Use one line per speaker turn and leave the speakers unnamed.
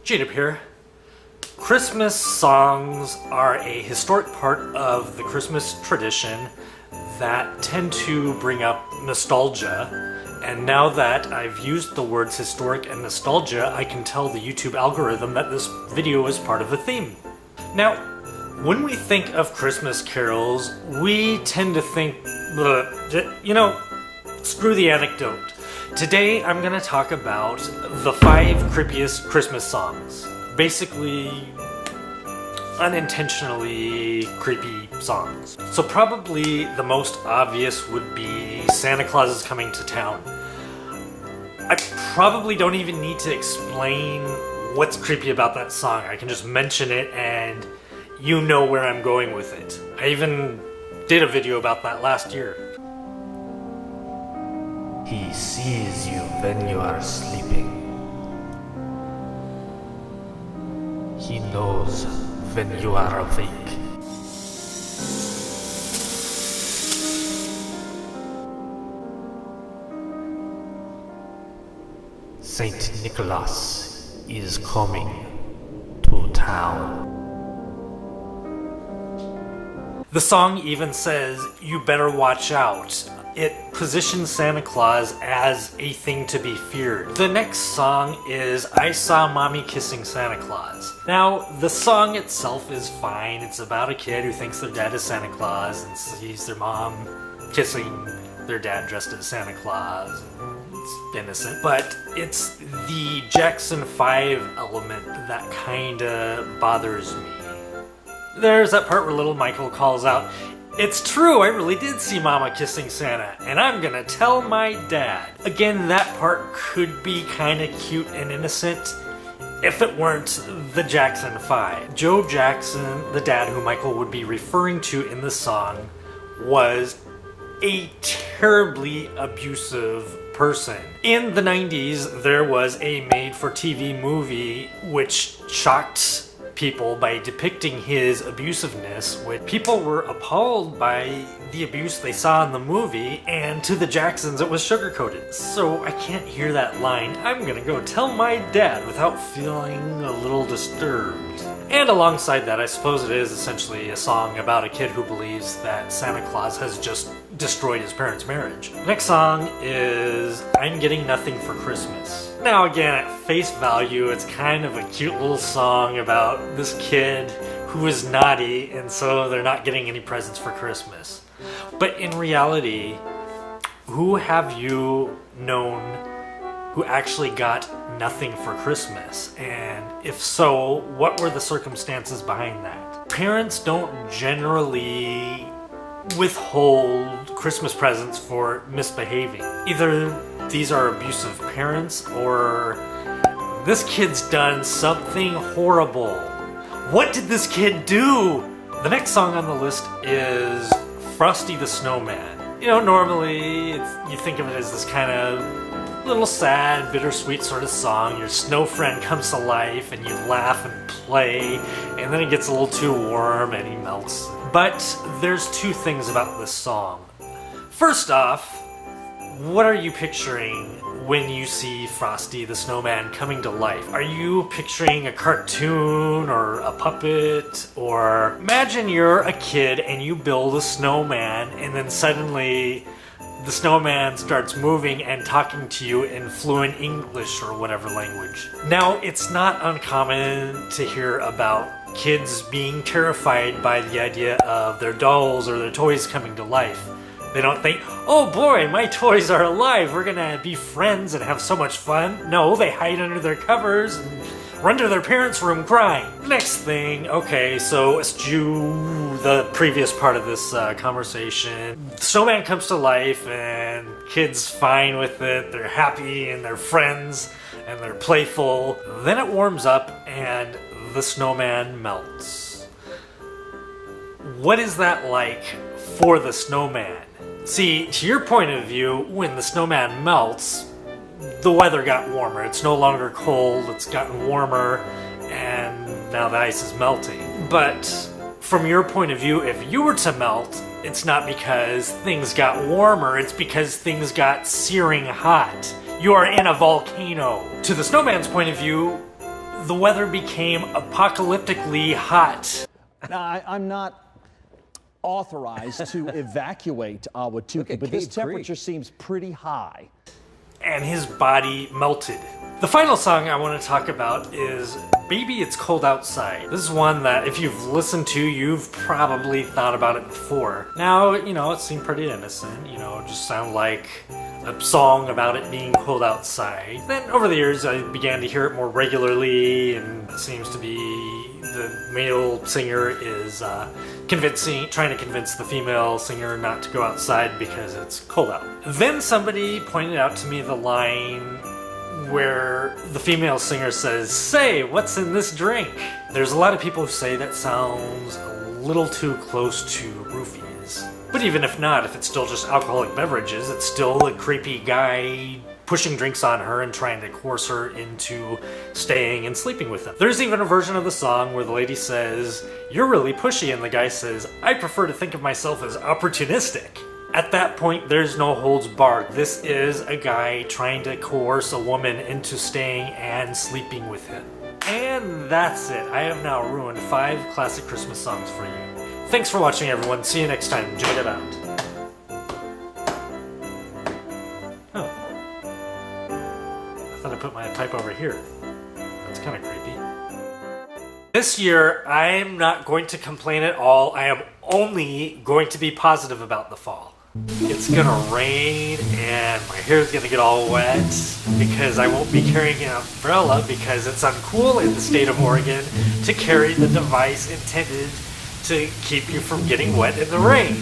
J-Dubb here. Christmas songs are a historic part of the Christmas tradition that tend to bring up nostalgia. And now that I've used the words historic and nostalgia, I can tell the YouTube algorithm that this video is part of the theme. Now, when we think of Christmas carols, we tend to think, screw the anecdote. Today I'm going to talk about the 5 creepiest Christmas songs. Basically, unintentionally creepy songs. So probably the most obvious would be Santa Claus is Coming to Town. I probably don't even need to explain what's creepy about that song. I can just mention it and you know where I'm going with it. I even did a video about that last year.
He sees you when you are sleeping. He knows when you are awake. Saint Nicholas is coming to town.
The song even says, "You better watch out." It positions Santa Claus as a thing to be feared. The next song is I Saw Mommy Kissing Santa Claus. Now, the song itself is fine. It's about a kid who thinks their dad is Santa Claus and sees their mom kissing their dad dressed as Santa Claus. It's innocent. But it's the Jackson 5 element that kinda bothers me. There's that part where little Michael calls out, "It's true, I really did see Mama kissing Santa, and I'm gonna tell my dad." Again, that part could be kinda cute and innocent if it weren't the Jackson 5. Joe Jackson, the dad who Michael would be referring to in the song, was a terribly abusive person. In the 90s, there was a made-for-TV movie which shocked people by depicting his abusiveness, when people were appalled by the abuse they saw in the movie, and to the Jacksons it was sugar-coated. So I can't hear that line, "I'm gonna go tell my dad," without feeling a little disturbed. And alongside that, I suppose it is essentially a song about a kid who believes that Santa Claus has just destroyed his parents' marriage. Next song is I'm Getting Nothing for Christmas. Now again, at face value, it's kind of a cute little song about this kid who is naughty and so they're not getting any presents for Christmas. But in reality, who have you known who actually got nothing for Christmas? And if so, what were the circumstances behind that? Parents don't generally withhold Christmas presents for misbehaving. Either these are abusive parents or this kid's done something horrible. What did this kid do? The next song on the list is Frosty the Snowman. You know, normally you think of it as this kind of little sad, bittersweet sort of song. Your snow friend comes to life and you laugh and play, and then it gets a little too warm and he melts. But there's 2 things about this song. First off, what are you picturing when you see Frosty the Snowman coming to life? Are you picturing a cartoon or a puppet? Or imagine you're a kid and you build a snowman and then suddenly the snowman starts moving and talking to you in fluent English or whatever language. Now, it's not uncommon to hear about kids being terrified by the idea of their dolls or their toys coming to life. They don't think, "Oh boy, my toys are alive, we're gonna be friends and have so much fun." No, they hide under their covers and run to their parents' room crying. Next thing, okay, so eschew the previous part of this conversation. The snowman comes to life and kids fine with it, they're happy and they're friends and they're playful. Then it warms up and the snowman melts. What is that like for the snowman? See, to your point of view, when the snowman melts, the weather got warmer. It's no longer cold, it's gotten warmer, and now the ice is melting. But from your point of view, if you were to melt, it's not because things got warmer, it's because things got searing hot. You are in a volcano. To the snowman's point of view, the weather became apocalyptically hot.
Now, I'm not authorized to evacuate Ahwatukee, but this temperature seems pretty high.
And his body melted. The final song I want to talk about is Baby It's Cold Outside. This is one that if you've listened to, you've probably thought about it before. Now, you know, it seemed pretty innocent, you know, it just sounded like a song about it being cold outside. Then over the years I began to hear it more regularly, and it seems to be the male singer is trying to convince the female singer not to go outside because it's cold out. Then somebody pointed out to me the line where the female singer says, "Say, what's in this drink?" There's a lot of people who say that sounds a little too close to roofies. But even if not, if it's still just alcoholic beverages, it's still a creepy guy pushing drinks on her and trying to coerce her into staying and sleeping with him. There's even a version of the song where the lady says, "You're really pushy," and the guy says, "I prefer to think of myself as opportunistic." At that point, there's no holds barred. This is a guy trying to coerce a woman into staying and sleeping with him. And that's it. I have now ruined 5 classic Christmas songs for you. Thanks for watching, everyone. See you next time. J-Dubb out. Oh. I thought I put my pipe over here. That's kind of creepy. This year, I'm not going to complain at all. I am only going to be positive about the fall. It's gonna rain and my hair's gonna get all wet because I won't be carrying an umbrella because it's uncool in the state of Oregon to carry the device intended to keep you from getting wet in the rain.